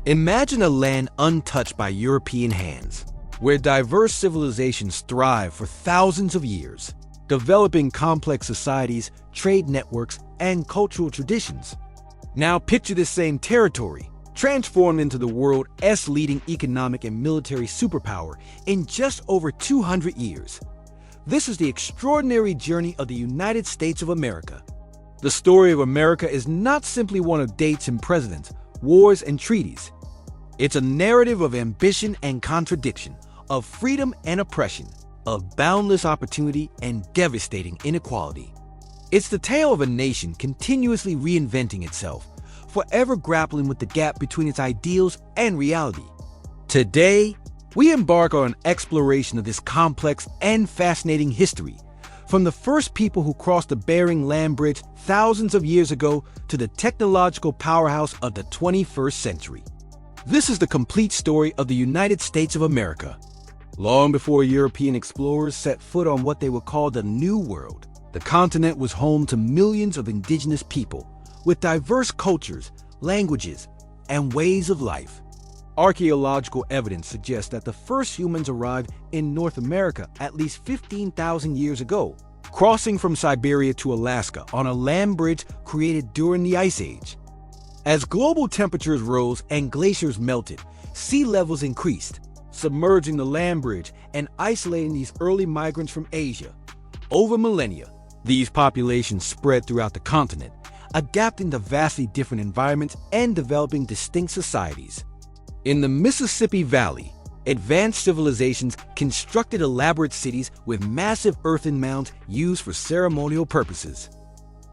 Imagine a land untouched by European hands, where diverse civilizations thrive for thousands of years, developing complex societies, trade networks, and cultural traditions. Now picture this same territory, transformed into the world's leading economic and military superpower in just over 200 years. This is the extraordinary journey of the United States of America. The story of America is not simply one of dates and presidents, wars and treaties. It's a narrative of ambition and contradiction, of freedom and oppression, of boundless opportunity and devastating inequality. It's the tale of a nation continuously reinventing itself, forever grappling with the gap between its ideals and reality. Today, we embark on an exploration of this complex and fascinating history, from the first people who crossed the Bering Land Bridge thousands of years ago to the technological powerhouse of the 21st century. This is the complete story of the United States of America. Long before European explorers set foot on what they would call the New World, the continent was home to millions of indigenous people with diverse cultures, languages, and ways of life. Archaeological evidence suggests that the first humans arrived in North America at least 15,000 years ago, crossing from Siberia to Alaska on a land bridge created during the Ice Age. As global temperatures rose and glaciers melted, sea levels increased, submerging the land bridge and isolating these early migrants from Asia. Over millennia, these populations spread throughout the continent, adapting to vastly different environments and developing distinct societies. In the Mississippi Valley, advanced civilizations constructed elaborate cities with massive earthen mounds used for ceremonial purposes.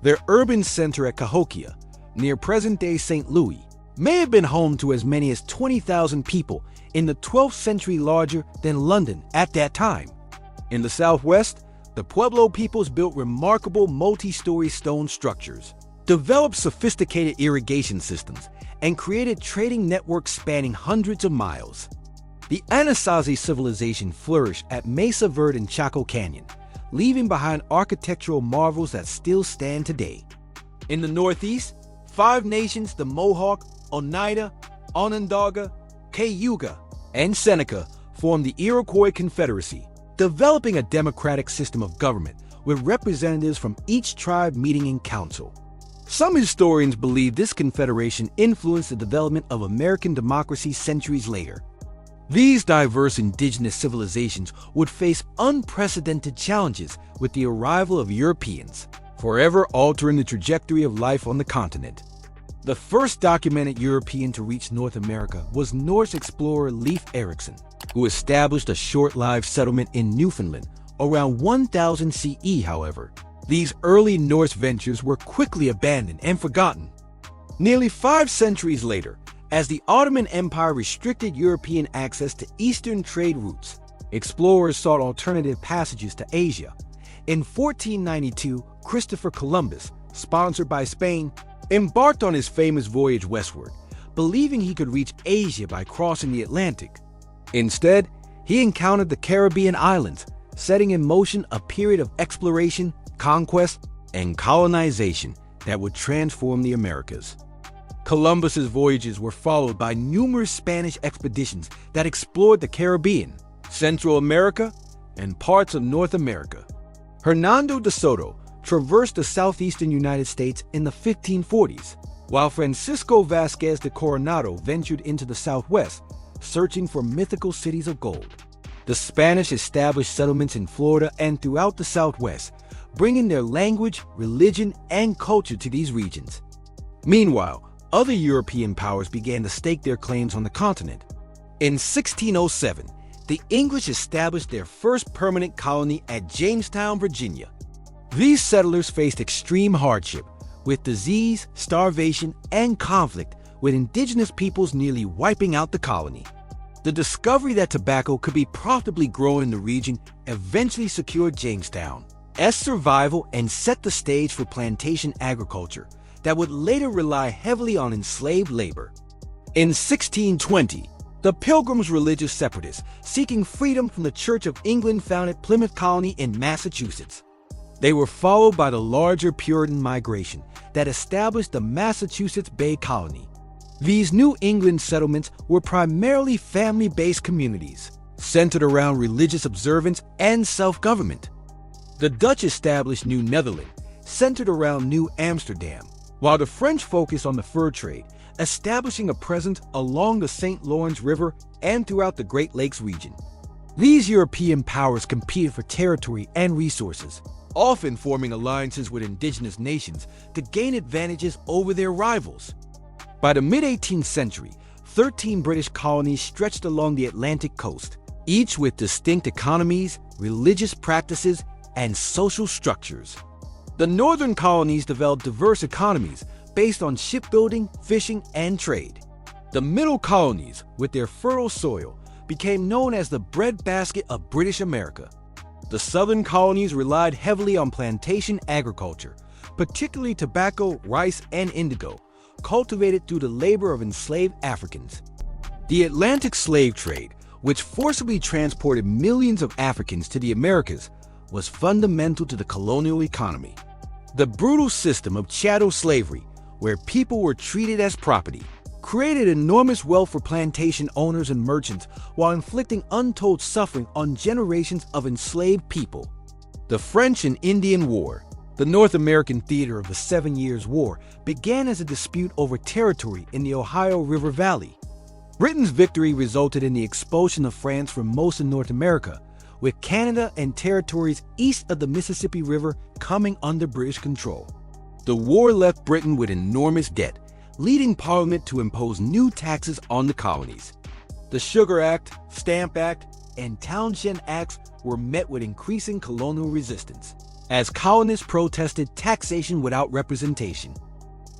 Their urban center at Cahokia, near present-day St. Louis, may have been home to as many as 20,000 people in the 12th century, larger than London at that time. In the Southwest, the Pueblo peoples built remarkable multi-story stone structures, developed sophisticated irrigation systems, and created trading networks spanning hundreds of miles. The Anasazi civilization flourished at Mesa Verde and Chaco Canyon, leaving behind architectural marvels that still stand today. In the Northeast, 5 nations, the Mohawk, Oneida, Onondaga, Cayuga, and Seneca, formed the Iroquois Confederacy, developing a democratic system of government with representatives from each tribe meeting in council. Some historians believe this confederation influenced the development of American democracy centuries later. These diverse indigenous civilizations would face unprecedented challenges with the arrival of Europeans, forever altering the trajectory of life on the continent. The first documented European to reach North America was Norse explorer Leif Erikson, who established a short-lived settlement in Newfoundland around 1000 CE. However, these early Norse ventures were quickly abandoned and forgotten. Nearly 5 centuries later, as the Ottoman Empire restricted European access to eastern trade routes, explorers sought alternative passages to Asia. In 1492, Christopher Columbus, sponsored by Spain, embarked on his famous voyage westward, believing he could reach Asia by crossing the Atlantic. Instead, he encountered the Caribbean islands, setting in motion a period of exploration, conquest, and colonization that would transform the Americas. Columbus's voyages were followed by numerous Spanish expeditions that explored the Caribbean, Central America, and parts of North America. Hernando de Soto traversed the southeastern United States in the 1540s, while Francisco Vázquez de Coronado ventured into the southwest, searching for mythical cities of gold. The Spanish established settlements in Florida and throughout the Southwest, bringing their language, religion, and culture to these regions. Meanwhile, other European powers began to stake their claims on the continent. In 1607, the English established their first permanent colony at Jamestown, Virginia. These settlers faced extreme hardship, with disease, starvation, and conflict, with indigenous peoples nearly wiping out the colony. The discovery that tobacco could be profitably grown in the region eventually secured Jamestown's survival and set the stage for plantation agriculture that would later rely heavily on enslaved labor. In 1620, the Pilgrims, religious separatists seeking freedom from the Church of England, founded Plymouth Colony in Massachusetts. They were followed by the larger Puritan migration that established the Massachusetts Bay Colony. These New England settlements were primarily family-based communities, centered around religious observance and self-government. The Dutch established New Netherland, centered around New Amsterdam, while the French focused on the fur trade, establishing a presence along the St. Lawrence River and throughout the Great Lakes region. These European powers competed for territory and resources, often forming alliances with indigenous nations to gain advantages over their rivals. By the mid-18th century, 13 British colonies stretched along the Atlantic coast, each with distinct economies, religious practices, and social structures. The northern colonies developed diverse economies based on shipbuilding, fishing, and trade. The middle colonies, with their fertile soil, became known as the breadbasket of British America. The southern colonies relied heavily on plantation agriculture, particularly tobacco, rice, and indigo, cultivated through the labor of enslaved Africans. The Atlantic slave trade, which forcibly transported millions of Africans to the Americas, was fundamental to the colonial economy. The brutal system of chattel slavery, where people were treated as property, created enormous wealth for plantation owners and merchants while inflicting untold suffering on generations of enslaved people. The French and Indian War, the North American theater of the 7 Years' War, began as a dispute over territory in the Ohio River Valley. Britain's victory resulted in the expulsion of France from most of North America, with Canada and territories east of the Mississippi River coming under British control. The war left Britain with enormous debt, leading Parliament to impose new taxes on the colonies. The Sugar Act, Stamp Act, and Townshend Acts were met with increasing colonial resistance, as colonists protested taxation without representation.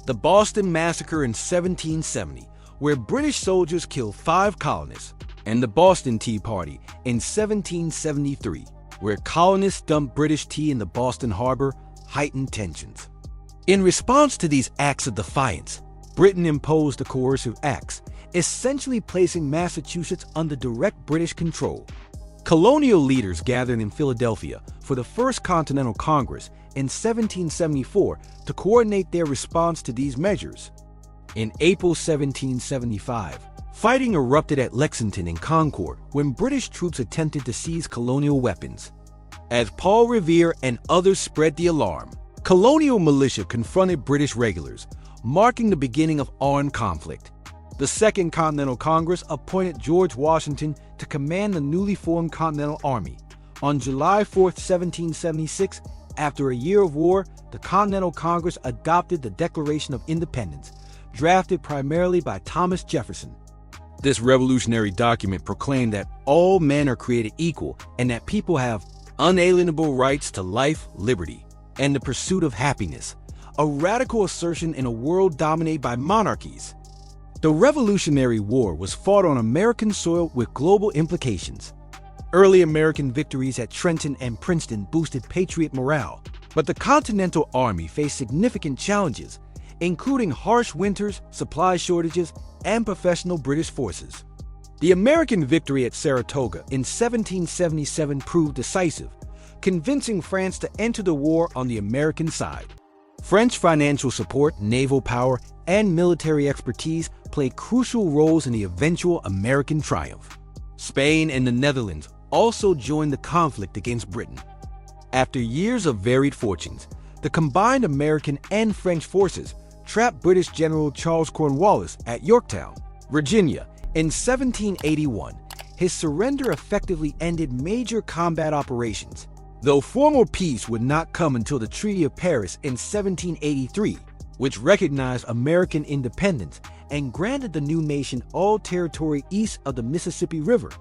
The Boston Massacre in 1770, where British soldiers killed 5 colonists, and the Boston Tea Party in 1773, where colonists dumped British tea in the Boston Harbor, heightened tensions. In response to these acts of defiance, Britain imposed the Coercive Acts, essentially placing Massachusetts under direct British control. Colonial leaders gathered in Philadelphia for the First Continental Congress in 1774 to coordinate their response to these measures. In April 1775, fighting erupted at Lexington and Concord when British troops attempted to seize colonial weapons. As Paul Revere and others spread the alarm, colonial militia confronted British regulars, marking the beginning of armed conflict. The Second Continental Congress appointed George Washington to command the newly formed Continental Army. On July 4, 1776, after a year of war, the Continental Congress adopted the Declaration of Independence, drafted primarily by Thomas Jefferson. This revolutionary document proclaimed that all men are created equal and that people have unalienable rights to life, liberty, and the pursuit of happiness, a radical assertion in a world dominated by monarchies. The Revolutionary War was fought on American soil with global implications. Early American victories at Trenton and Princeton boosted patriot morale, but the Continental Army faced significant challenges, including harsh winters, supply shortages, and professional British forces. The American victory at Saratoga in 1777 proved decisive, convincing France to enter the war on the American side. French financial support, naval power, and military expertise played crucial roles in the eventual American triumph. Spain and the Netherlands also joined the conflict against Britain. After years of varied fortunes, the combined American and French forces trapped British General Charles Cornwallis at Yorktown, Virginia, in 1781. His surrender effectively ended major combat operations, though formal peace would not come until the Treaty of Paris in 1783, which recognized American independence and granted the new nation all territory east of the Mississippi River.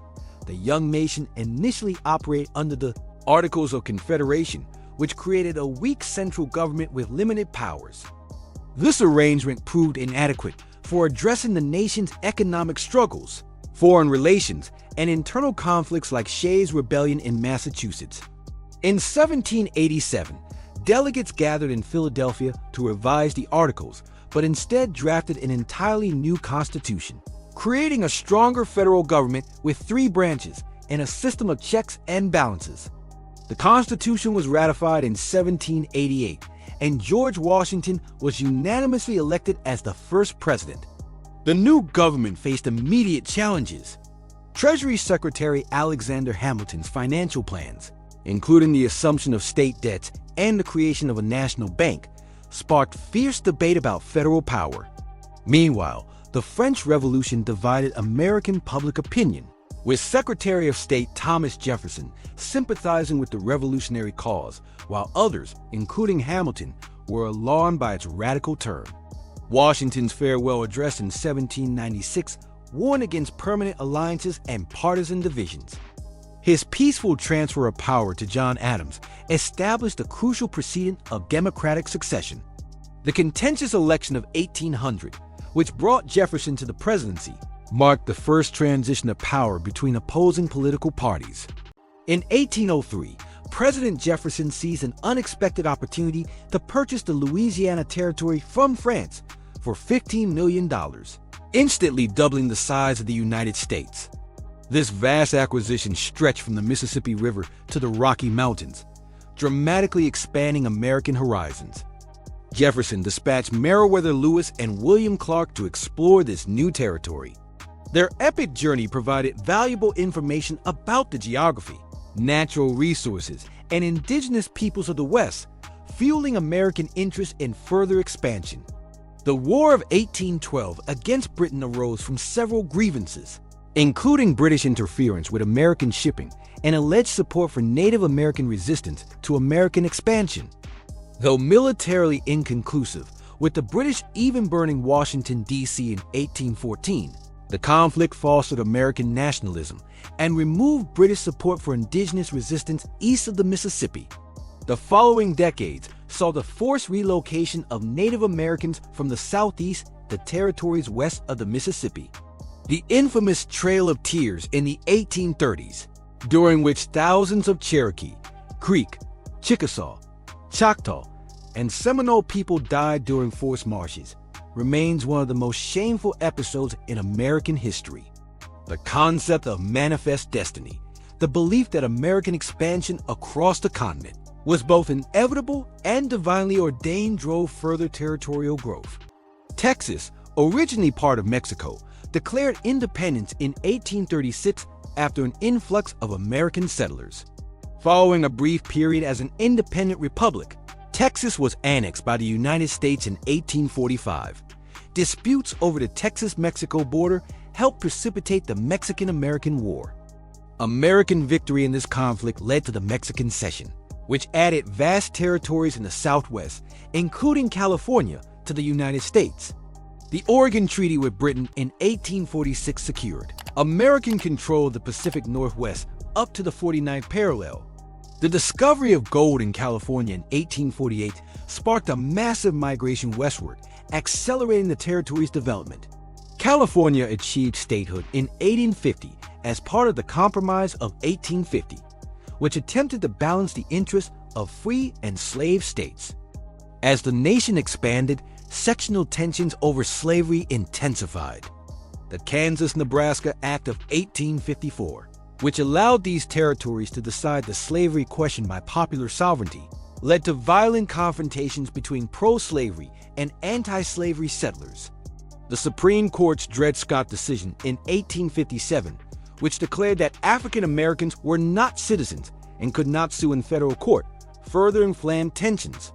The young nation initially operated under the Articles of Confederation, which created a weak central government with limited powers. This arrangement proved inadequate for addressing the nation's economic struggles, foreign relations, and internal conflicts like Shays' Rebellion in Massachusetts. In 1787, delegates gathered in Philadelphia to revise the Articles, but instead drafted an entirely new constitution, creating a stronger federal government with 3 branches and a system of checks and balances. The Constitution was ratified in 1788, and George Washington was unanimously elected as the first president. The new government faced immediate challenges. Treasury Secretary Alexander Hamilton's financial plans, including the assumption of state debts and the creation of a national bank, sparked fierce debate about federal power. Meanwhile, the French Revolution divided American public opinion, with Secretary of State Thomas Jefferson sympathizing with the revolutionary cause, while others, including Hamilton, were alarmed by its radical turn. Washington's farewell address in 1796 warned against permanent alliances and partisan divisions. His peaceful transfer of power to John Adams established a crucial precedent of democratic succession. The contentious election of 1800, which brought Jefferson to the presidency, marked the first transition of power between opposing political parties. In 1803, President Jefferson seized an unexpected opportunity to purchase the Louisiana Territory from France for $15 million, instantly doubling the size of the United States. This vast acquisition stretched from the Mississippi River to the Rocky Mountains, dramatically expanding American horizons. Jefferson dispatched Meriwether Lewis and William Clark to explore this new territory. Their epic journey provided valuable information about the geography, natural resources, and indigenous peoples of the West, fueling American interest in further expansion. The War of 1812 against Britain arose from several grievances, including British interference with American shipping and alleged support for Native American resistance to American expansion. Though militarily inconclusive, with the British even burning Washington, D.C. in 1814, the conflict fostered American nationalism and removed British support for indigenous resistance east of the Mississippi. The following decades saw the forced relocation of Native Americans from the Southeast to territories west of the Mississippi. The infamous Trail of Tears in the 1830s, during which thousands of Cherokee, Creek, Chickasaw, Choctaw, and Seminole people died during forced marches, remains one of the most shameful episodes in American history. The concept of manifest destiny, the belief that American expansion across the continent was both inevitable and divinely ordained, drove further territorial growth. Texas, originally part of Mexico, declared independence in 1836 after an influx of American settlers. Following a brief period as an independent republic, Texas was annexed by the United States in 1845. Disputes over the Texas-Mexico border helped precipitate the Mexican-American War. American victory in this conflict led to the Mexican Cession, which added vast territories in the Southwest, including California, to the United States. The Oregon Treaty with Britain in 1846 secured American control of the Pacific Northwest up to the 49th parallel. The discovery of gold in California in 1848 sparked a massive migration westward, accelerating the territory's development. California achieved statehood in 1850 as part of the Compromise of 1850, which attempted to balance the interests of free and slave states. As the nation expanded, sectional tensions over slavery intensified. The Kansas-Nebraska Act of 1854, which allowed these territories to decide the slavery question by popular sovereignty, led to violent confrontations between pro-slavery and anti-slavery settlers. The Supreme Court's Dred Scott decision in 1857, which declared that African Americans were not citizens and could not sue in federal court, further inflamed tensions.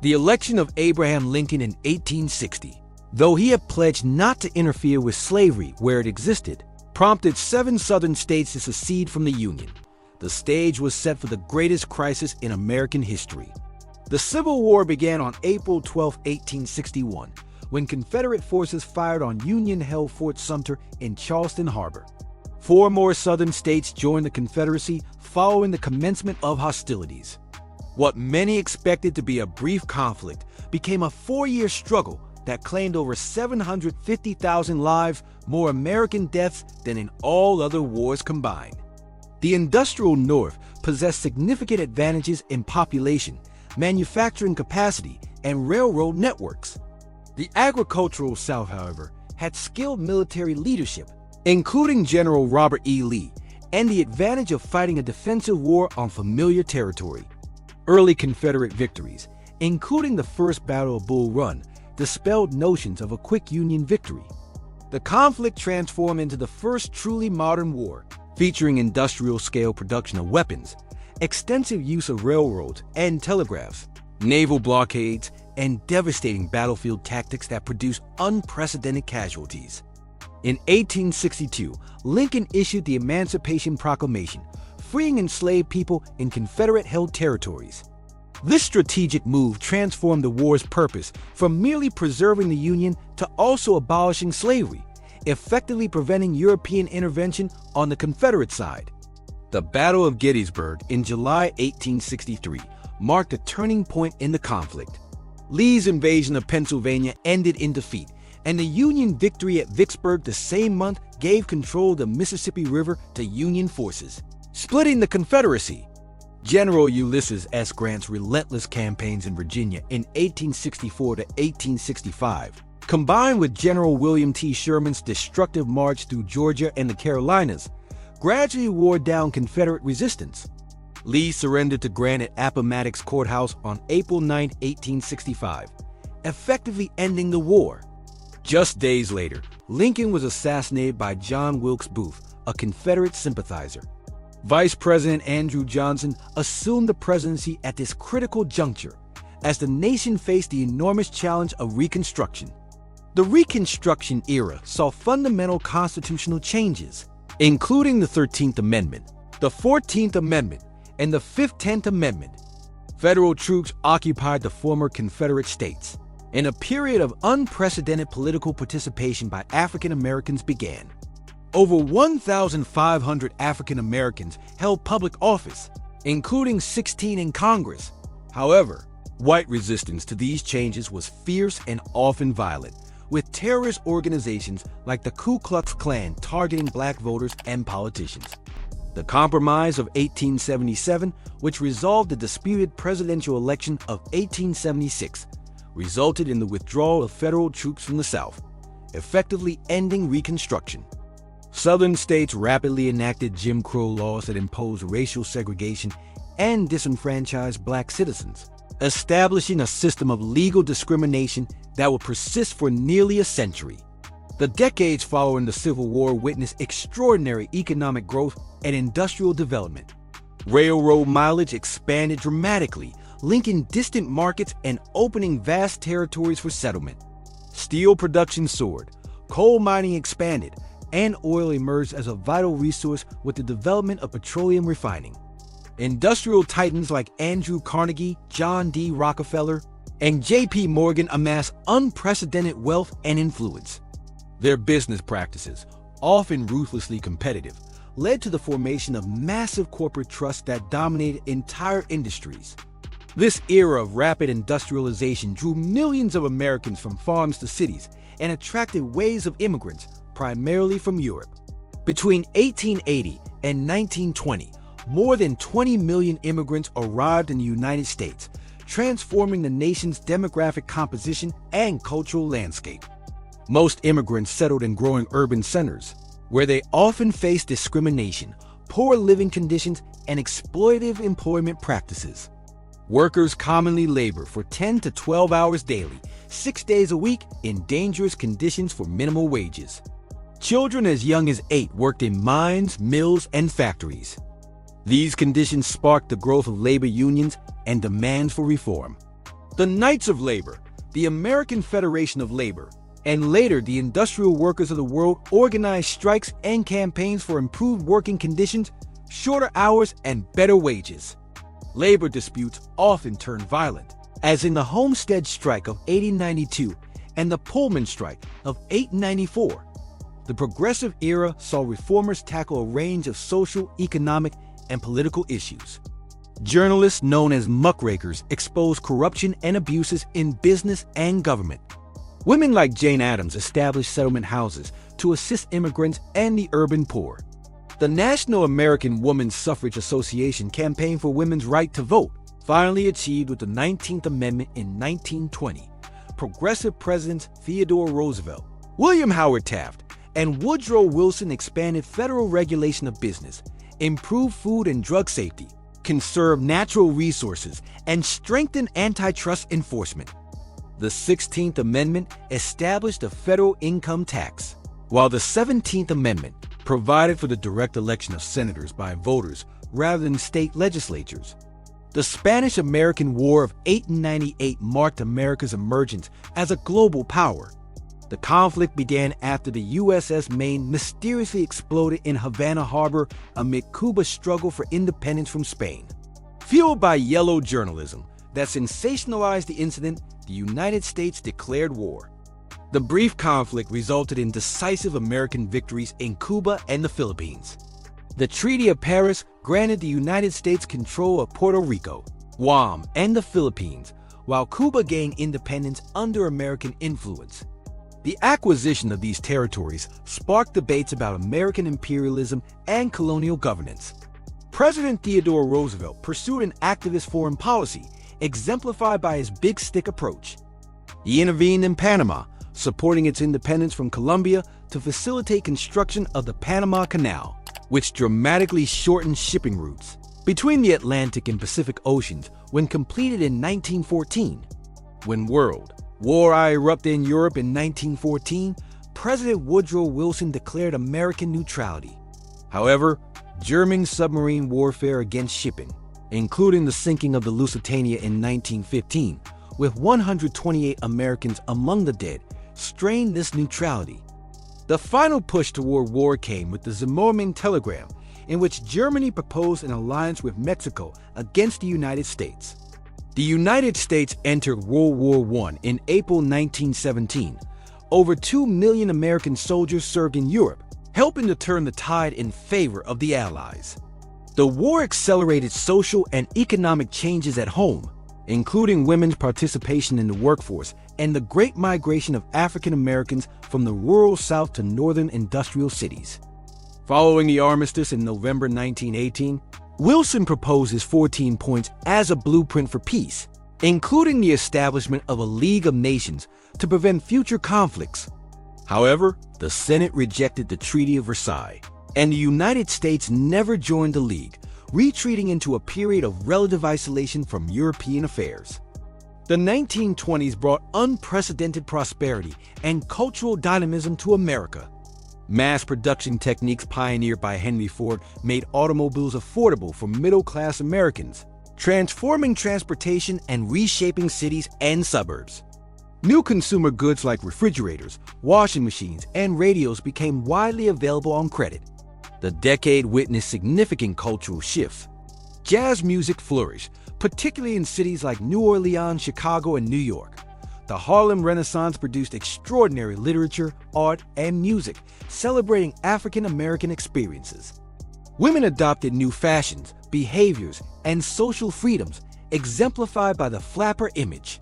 The election of Abraham Lincoln in 1860, though he had pledged not to interfere with slavery where it existed, prompted 7 southern states to secede from the Union. The stage was set for the greatest crisis in American history. The Civil War began on April 12, 1861, when Confederate forces fired on Union-held Fort Sumter in Charleston Harbor. 4 more southern states joined the Confederacy following the commencement of hostilities. What many expected to be a brief conflict became a 4-year struggle that claimed over 750,000 lives, more American deaths than in all other wars combined. The industrial North possessed significant advantages in population, manufacturing capacity, and railroad networks. The agricultural South, however, had skilled military leadership, including General Robert E. Lee, and the advantage of fighting a defensive war on familiar territory. Early Confederate victories, including the First Battle of Bull Run, dispelled notions of a quick Union victory. The conflict transformed into the first truly modern war, featuring industrial-scale production of weapons, extensive use of railroads and telegraphs, naval blockades, and devastating battlefield tactics that produced unprecedented casualties. In 1862, Lincoln issued the Emancipation Proclamation, freeing enslaved people in Confederate-held territories. This strategic move transformed the war's purpose from merely preserving the Union to also abolishing slavery, effectively preventing European intervention on the Confederate side. The Battle of Gettysburg in July 1863 marked a turning point in the conflict. Lee's invasion of Pennsylvania ended in defeat, and the Union victory at Vicksburg the same month gave control of the Mississippi River to Union forces, splitting the Confederacy. General Ulysses S. Grant's relentless campaigns in Virginia in 1864 to 1865, combined with General William T. Sherman's destructive march through Georgia and the Carolinas, gradually wore down Confederate resistance. Lee surrendered to Grant at Appomattox Courthouse on April 9, 1865, effectively ending the war. Just days later, Lincoln was assassinated by John Wilkes Booth, a Confederate sympathizer. Vice President Andrew Johnson assumed the presidency at this critical juncture as the nation faced the enormous challenge of Reconstruction. The Reconstruction era saw fundamental constitutional changes, including the 13th Amendment, the 14th Amendment, and the 15th Amendment. Federal troops occupied the former Confederate states, and a period of unprecedented political participation by African Americans began. Over 1,500 African Americans held public office, including 16 in Congress. However, white resistance to these changes was fierce and often violent, with terrorist organizations like the Ku Klux Klan targeting black voters and politicians. The Compromise of 1877, which resolved the disputed presidential election of 1876, resulted in the withdrawal of federal troops from the South, effectively ending Reconstruction. Southern states rapidly enacted Jim Crow laws that imposed racial segregation and disenfranchised black citizens, establishing a system of legal discrimination that would persist for nearly a century. The decades following the Civil War witnessed extraordinary economic growth and industrial development. Railroad mileage expanded dramatically, linking distant markets and opening vast territories for settlement. Steel production soared, coal mining expanded, and oil emerged as a vital resource with the development of petroleum refining. Industrial titans like Andrew Carnegie, John D. Rockefeller, and J.P. Morgan amassed unprecedented wealth and influence. Their business practices, often ruthlessly competitive, led to the formation of massive corporate trusts that dominated entire industries. This era of rapid industrialization drew millions of Americans from farms to cities and attracted waves of immigrants, primarily from Europe. Between 1880 and 1920, more than 20 million immigrants arrived in the United States, transforming the nation's demographic composition and cultural landscape. Most immigrants settled in growing urban centers, where they often faced discrimination, poor living conditions, and exploitative employment practices. Workers commonly labor for 10 to 12 hours daily, 6 days a week, in dangerous conditions for minimal wages. Children as young as 8 worked in mines, mills, and factories. These conditions sparked the growth of labor unions and demands for reform. The Knights of Labor, the American Federation of Labor, and later the Industrial Workers of the World organized strikes and campaigns for improved working conditions, shorter hours, and better wages. Labor disputes often turned violent, as in the Homestead Strike of 1892 and the Pullman Strike of 1894. The Progressive Era saw reformers tackle a range of social, economic, and political issues. Journalists known as muckrakers exposed corruption and abuses in business and government. Women like Jane Addams established settlement houses to assist immigrants and the urban poor. The National American Woman Suffrage Association campaigned for women's right to vote, finally achieved with the 19th Amendment in 1920. Progressive presidents Theodore Roosevelt, William Howard Taft, and Woodrow Wilson expanded federal regulation of business, improved food and drug safety, conserved natural resources, and strengthened antitrust enforcement. The 16th Amendment established a federal income tax. while the 17th Amendment provided for the direct election of senators by voters rather than state legislatures. The Spanish-American War of 1898 marked America's emergence as a global power. The conflict began after the USS Maine mysteriously exploded in Havana Harbor amid Cuba's struggle for independence from Spain. Fueled by yellow journalism that sensationalized the incident, the United States declared war. The brief conflict resulted in decisive American victories in Cuba and the Philippines. The Treaty of Paris granted the United States control of Puerto Rico, Guam, and the Philippines, while Cuba gained independence under American influence. The acquisition of these territories sparked debates about American imperialism and colonial governance. President Theodore Roosevelt pursued an activist foreign policy, exemplified by his big stick approach. He intervened in Panama, supporting its independence from Colombia to facilitate construction of the Panama Canal, which dramatically shortened shipping routes between the Atlantic and Pacific Oceans when completed in 1914. When World War I erupted in Europe in 1914, President Woodrow Wilson declared American neutrality. However, German submarine warfare against shipping, including the sinking of the Lusitania in 1915, with 128 Americans among the dead, strained this neutrality. The final push toward war came with the Zimmermann Telegram, in which Germany proposed an alliance with Mexico against the United States. The United States entered World War I in April 1917. Over 2 million American soldiers served in Europe, helping to turn the tide in favor of the Allies. The war accelerated social and economic changes at home, including women's participation in the workforce and the great migration of African Americans from the rural South to northern industrial cities. Following the armistice in November 1918, Wilson proposed his 14 points as a blueprint for peace, including the establishment of a League of Nations to prevent future conflicts. However, the Senate rejected the Treaty of Versailles, and the United States never joined the League, retreating into a period of relative isolation from European affairs. The 1920s brought unprecedented prosperity and cultural dynamism to America. Mass production techniques pioneered by Henry Ford made automobiles affordable for middle-class Americans, transforming transportation and reshaping cities and suburbs. New consumer goods like refrigerators, washing machines, and radios became widely available on credit. The decade witnessed significant cultural shifts. Jazz music flourished, particularly in cities like New Orleans, Chicago, and New York. The Harlem Renaissance produced extraordinary literature, art, and music, celebrating African American experiences. Women adopted new fashions, behaviors, and social freedoms, exemplified by the flapper image.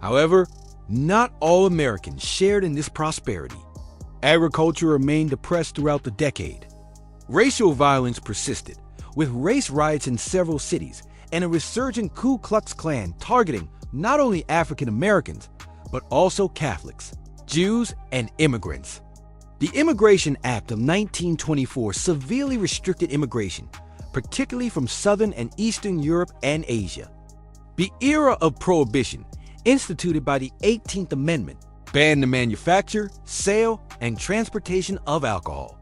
However, not all Americans shared in this prosperity. Agriculture remained depressed throughout the decade. Racial violence persisted, with race riots in several cities and a resurgent Ku Klux Klan targeting not only African Americans, but also Catholics, Jews, and immigrants. The Immigration Act of 1924 severely restricted immigration, particularly from Southern and Eastern Europe and Asia. The era of Prohibition, instituted by the 18th Amendment, banned the manufacture, sale, and transportation of alcohol.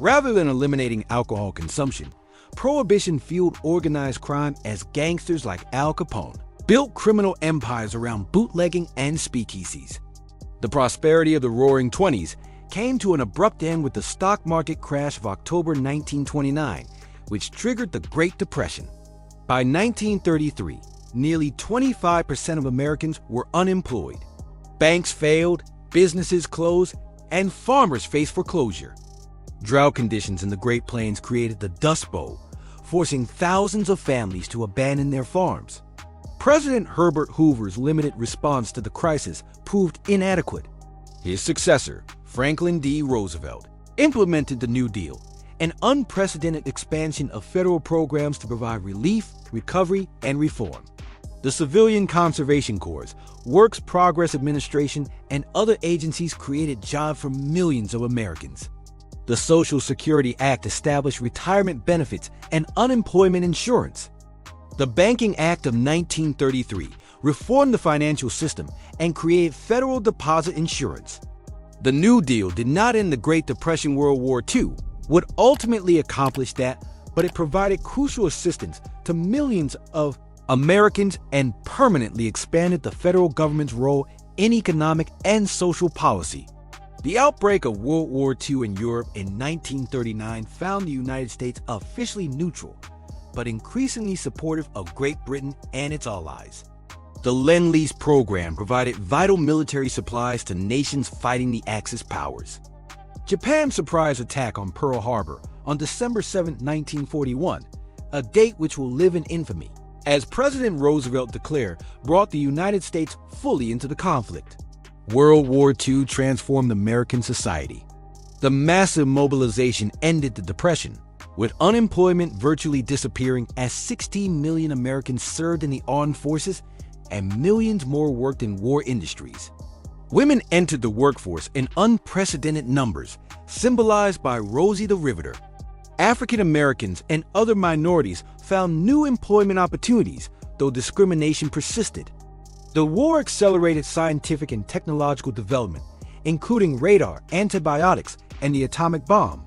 Rather than eliminating alcohol consumption, Prohibition fueled organized crime as gangsters like Al Capone built criminal empires around bootlegging and speakeasies. The prosperity of the Roaring '20s came to an abrupt end with the stock market crash of October 1929, which triggered the Great Depression. By 1933, nearly 25% of Americans were unemployed. Banks failed, businesses closed, and farmers faced foreclosure. Drought conditions in the Great Plains created the Dust Bowl, forcing thousands of families to abandon their farms. President Herbert Hoover's limited response to the crisis proved inadequate. His successor, Franklin D. Roosevelt, implemented the New Deal, an unprecedented expansion of federal programs to provide relief, recovery, and reform. The Civilian Conservation Corps, Works Progress Administration, and other agencies created jobs for millions of Americans. The Social Security Act established retirement benefits and unemployment insurance. The Banking Act of 1933 reformed the financial system and created federal deposit insurance. The New Deal did not end the Great Depression. World War II would ultimately accomplish that, but it provided crucial assistance to millions of Americans and permanently expanded the federal government's role in economic and social policy. The outbreak of World War II in Europe in 1939 found the United States officially neutral, but increasingly supportive of Great Britain and its allies. The Lend-Lease program provided vital military supplies to nations fighting the Axis powers. Japan's surprise attack on Pearl Harbor on December 7, 1941, a date which will live in infamy, as President Roosevelt declared, brought the United States fully into the conflict. World War II transformed American society. The massive mobilization ended the Depression, with unemployment virtually disappearing as 16 million Americans served in the armed forces and millions more worked in war industries. Women entered the workforce in unprecedented numbers, symbolized by Rosie the Riveter. African Americans and other minorities found new employment opportunities, though discrimination persisted. The war accelerated scientific and technological development, including radar, antibiotics, and the atomic bomb.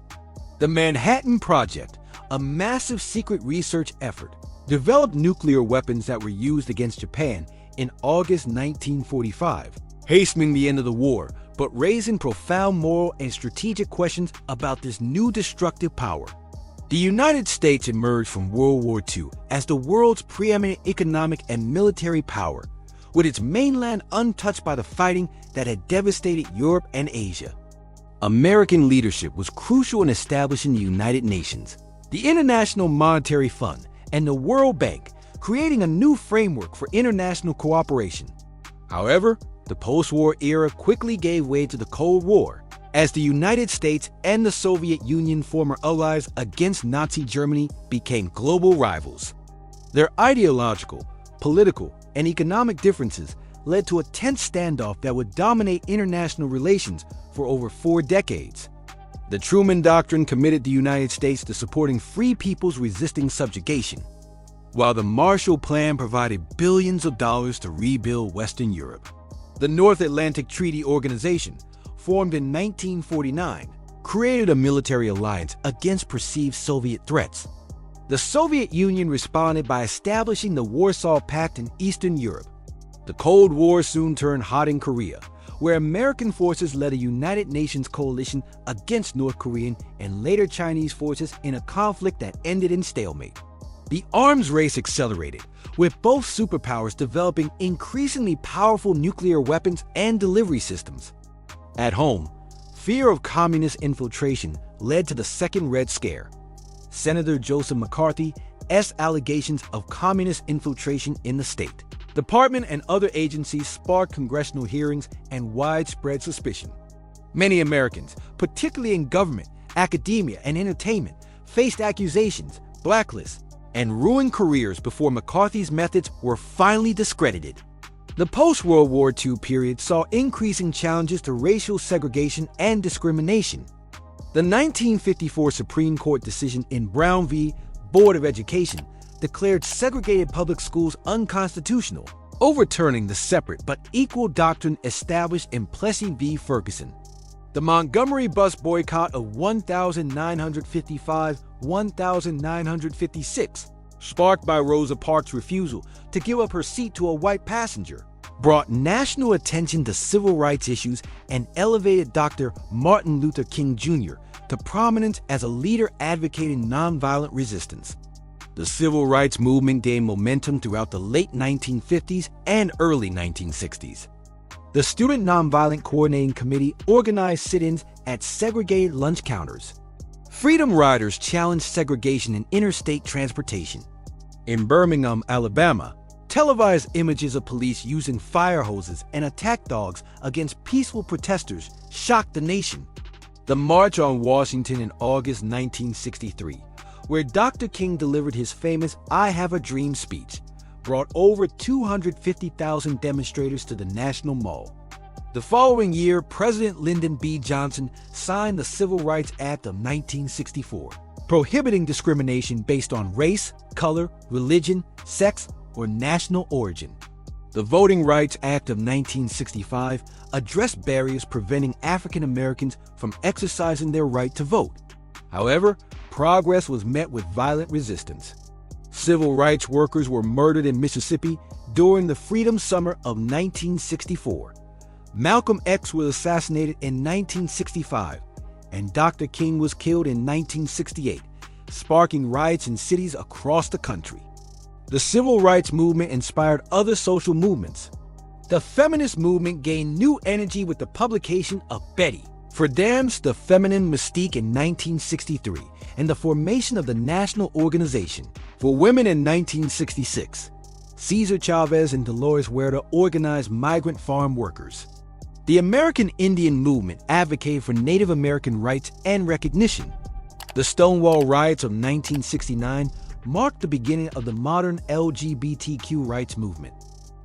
The Manhattan Project, a massive secret research effort, developed nuclear weapons that were used against Japan in August 1945, hastening the end of the war, but raising profound moral and strategic questions about this new destructive power. The United States emerged from World War II as the world's preeminent economic and military power, with its mainland untouched by the fighting that had devastated Europe and Asia. American leadership was crucial in establishing the United Nations, the International Monetary Fund, and the World Bank, creating a new framework for international cooperation. However, the post-war era quickly gave way to the Cold War, as the United States and the Soviet Union, former allies against Nazi Germany, became global rivals. Their ideological, political, and economic differences led to a tense standoff that would dominate international relations for over 4 decades. The Truman Doctrine committed the United States to supporting free peoples resisting subjugation, while the Marshall Plan provided billions of dollars to rebuild Western Europe. The North Atlantic Treaty Organization, formed in 1949, created a military alliance against perceived Soviet threats. The Soviet Union responded by establishing the Warsaw Pact in Eastern Europe. The Cold War soon turned hot in Korea, where American forces led a United Nations coalition against North Korean and later Chinese forces in a conflict that ended in stalemate. The arms race accelerated, with both superpowers developing increasingly powerful nuclear weapons and delivery systems. At home, fear of communist infiltration led to the Second Red Scare. Senator Joseph McCarthy's allegations of communist infiltration in the State Department and other agencies sparked congressional hearings and widespread suspicion. Many Americans, particularly in government, academia, and entertainment, faced accusations, blacklists, and ruined careers before McCarthy's methods were finally discredited. The post-World War II period saw increasing challenges to racial segregation and discrimination. The 1954 Supreme Court decision in Brown v. Board of Education declared segregated public schools unconstitutional, overturning the separate but equal doctrine established in Plessy v. Ferguson. The Montgomery bus boycott of 1955-1956, sparked by Rosa Parks' refusal to give up her seat to a white passenger, brought national attention to civil rights issues and elevated Dr. Martin Luther King Jr. to prominence as a leader advocating nonviolent resistance. The civil rights movement gained momentum throughout the late 1950s and early 1960s. The Student Nonviolent Coordinating Committee organized sit-ins at segregated lunch counters. Freedom Riders challenged segregation in interstate transportation. In Birmingham, Alabama, televised images of police using fire hoses and attack dogs against peaceful protesters shocked the nation. The March on Washington in August 1963, where Dr. King delivered his famous "I Have a Dream" speech, brought over 250,000 demonstrators to the National Mall. The following year, President Lyndon B. Johnson signed the Civil Rights Act of 1964, prohibiting discrimination based on race, color, religion, sex, or national origin. The Voting Rights Act of 1965 addressed barriers preventing African Americans from exercising their right to vote. However, progress was met with violent resistance. Civil rights workers were murdered in Mississippi during the Freedom Summer of 1964. Malcolm X was assassinated in 1965, and Dr. King was killed in 1968, sparking riots in cities across the country. The civil rights movement inspired other social movements. The feminist movement gained new energy with the publication of Betty Friedan's The Feminine Mystique in 1963 and the formation of the National Organization for Women in 1966. Cesar Chavez and Dolores Huerta organized migrant farm workers. The American Indian movement advocated for Native American rights and recognition. The Stonewall Riots of 1969 marked the beginning of the modern LGBTQ rights movement.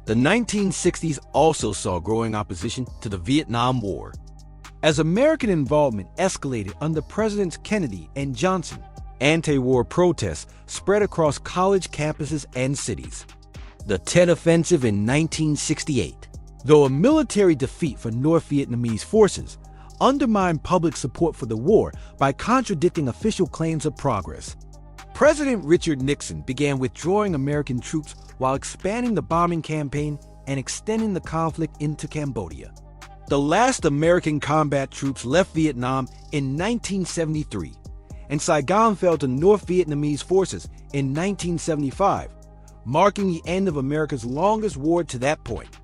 The 1960s also saw growing opposition to the Vietnam War. As American involvement escalated under Presidents Kennedy and Johnson, anti-war protests spread across college campuses and cities. The Tet Offensive in 1968, though a military defeat for North Vietnamese forces, undermined public support for the war by contradicting official claims of progress. President Richard Nixon began withdrawing American troops while expanding the bombing campaign and extending the conflict into Cambodia. The last American combat troops left Vietnam in 1973, and Saigon fell to North Vietnamese forces in 1975, marking the end of America's longest war to that point.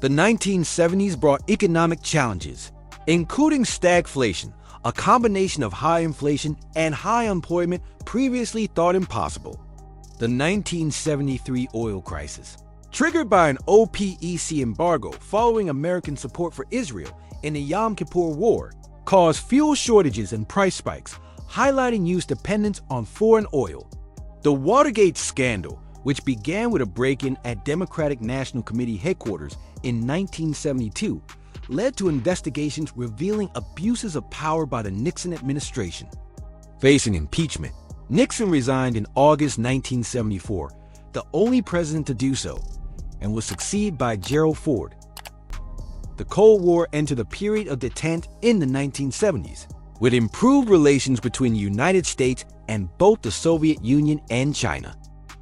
The 1970s brought economic challenges, including stagflation, a combination of high inflation and high unemployment previously thought impossible. The 1973 oil crisis, triggered by an OPEC embargo following American support for Israel in the Yom Kippur War, caused fuel shortages and price spikes, highlighting U.S. dependence on foreign oil. The Watergate scandal, which began with a break-in at Democratic National Committee headquarters in 1972, led to investigations revealing abuses of power by the Nixon administration. Facing impeachment, Nixon resigned in August 1974, the only president to do so, and was succeeded by Gerald Ford. The Cold War entered a period of detente in the 1970s, with improved relations between the United States and both the Soviet Union and China.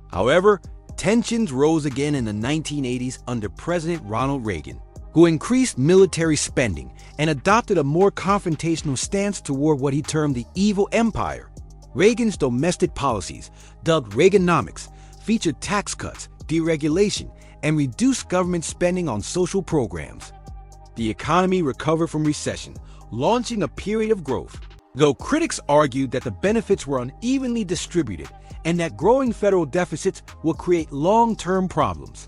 However, tensions rose again in the 1980s under President Ronald Reagan, who increased military spending and adopted a more confrontational stance toward what he termed the evil empire. Reagan's domestic policies, dubbed Reaganomics, featured tax cuts, deregulation, and reduced government spending on social programs. The economy recovered from recession, launching a period of growth, though critics argued that the benefits were unevenly distributed and that growing federal deficits will create long-term problems.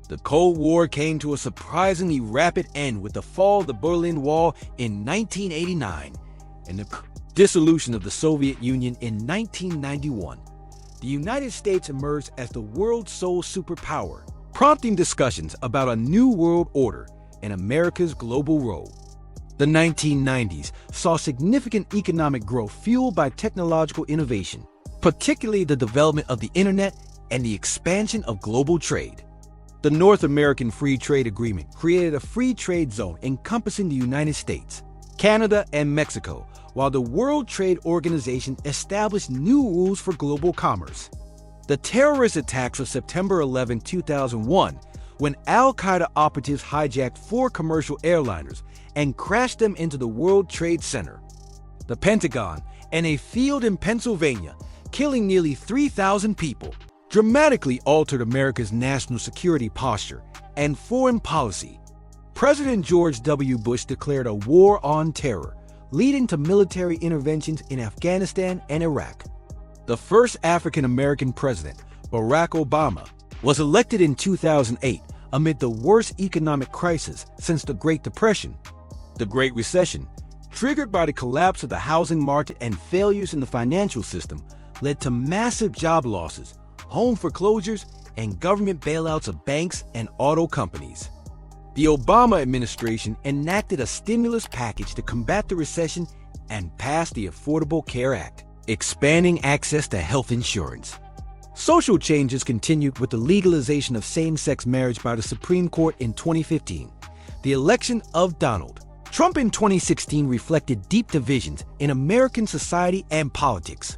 The Cold War came to a surprisingly rapid end with the fall of the Berlin Wall in 1989 and the dissolution of the Soviet Union in 1991. The United States emerged as the world's sole superpower, prompting discussions about a new world order and America's global role. The 1990s saw significant economic growth fueled by technological innovation, particularly the development of the internet and the expansion of global trade. The North American Free Trade Agreement created a free trade zone encompassing the United States, Canada, and Mexico, while the World Trade Organization established new rules for global commerce. The terrorist attacks of September 11, 2001, when al-Qaeda operatives hijacked 4 commercial airliners and crashed them into the World Trade Center, the Pentagon, and a field in Pennsylvania, killing nearly 3,000 people, dramatically altered America's national security posture and foreign policy. President George W. Bush declared a war on terror, leading to military interventions in Afghanistan and Iraq. The first African-American president, Barack Obama, was elected in 2008 amid the worst economic crisis since the Great Depression. The Great Recession, triggered by the collapse of the housing market and failures in the financial system, led to massive job losses, home foreclosures, and government bailouts of banks and auto companies. The Obama administration enacted a stimulus package to combat the recession and passed the Affordable Care Act, expanding access to health insurance. Social changes continued with the legalization of same-sex marriage by the Supreme Court in 2015. The election of Donald Trump in 2016 reflected deep divisions in American society and politics.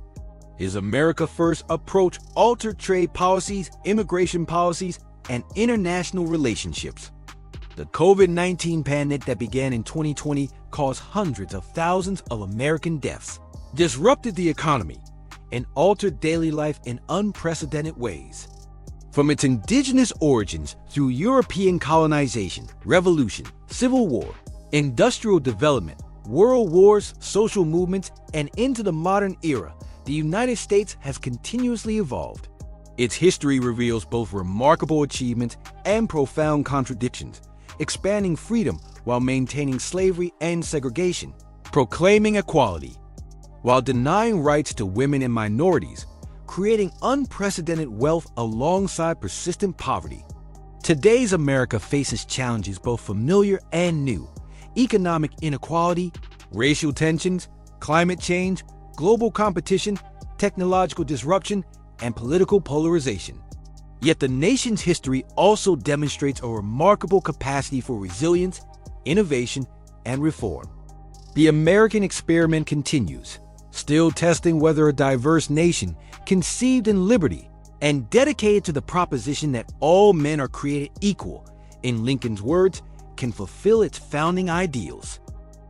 His America First approach altered trade policies, immigration policies, and international relationships. The COVID-19 pandemic that began in 2020 caused hundreds of thousands of American deaths, disrupted the economy, and altered daily life in unprecedented ways. From its indigenous origins through European colonization, revolution, civil war, industrial development, world wars, social movements, and into the modern era, the United States has continuously evolved. Its history reveals both remarkable achievements and profound contradictions, expanding freedom while maintaining slavery and segregation, proclaiming equality while denying rights to women and minorities, creating unprecedented wealth alongside persistent poverty. Today's America faces challenges both familiar and new: economic inequality, racial tensions, climate change, global competition, technological disruption, and political polarization. Yet the nation's history also demonstrates a remarkable capacity for resilience, innovation, and reform. The American experiment continues, still testing whether a diverse nation, conceived in liberty and dedicated to the proposition that all men are created equal, in Lincoln's words, can fulfill its founding ideals.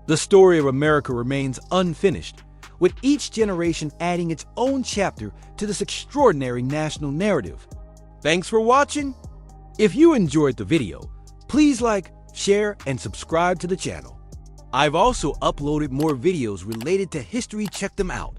The story of America remains unfinished, with each generation adding its own chapter to this extraordinary national narrative. Thanks for watching. If you enjoyed the video, please like, share, and subscribe to the channel. I've also uploaded more videos related to history. Check them out.